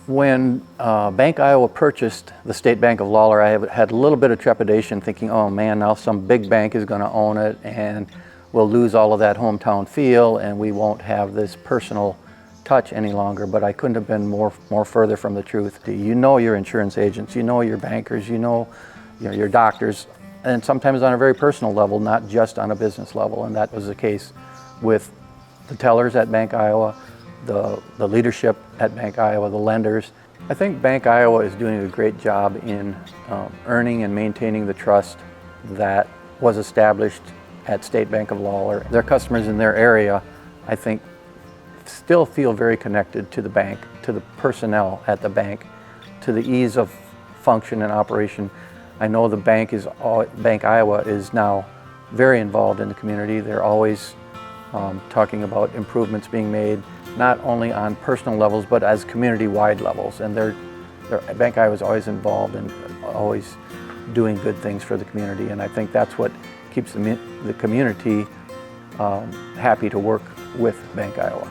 When Bank Iowa purchased the State Bank of Lawler, I had a little bit of trepidation thinking, oh man, now some big bank is going to own it and we'll lose all of that hometown feel and we won't have this personal touch any longer. But I couldn't have been more further from the truth. You know your insurance agents, you know your bankers, you know your doctors, and sometimes on a very personal level, not just on a business level. And that was the case with the tellers at Bank Iowa, the leadership at Bank Iowa, the lenders. I think Bank Iowa is doing a great job in earning and maintaining the trust that was established at State Bank of Lawler. Their customers in their area, I think, still feel very connected to the bank, to the personnel at the bank, to the ease of function and operation. I know the Bank Iowa is now very involved in the community. They're always talking about improvements being made, not only on personal levels, but as community-wide levels. And Bank Iowa is always involved and always doing good things for the community. And I think that's what keeps the community happy to work with Bank Iowa.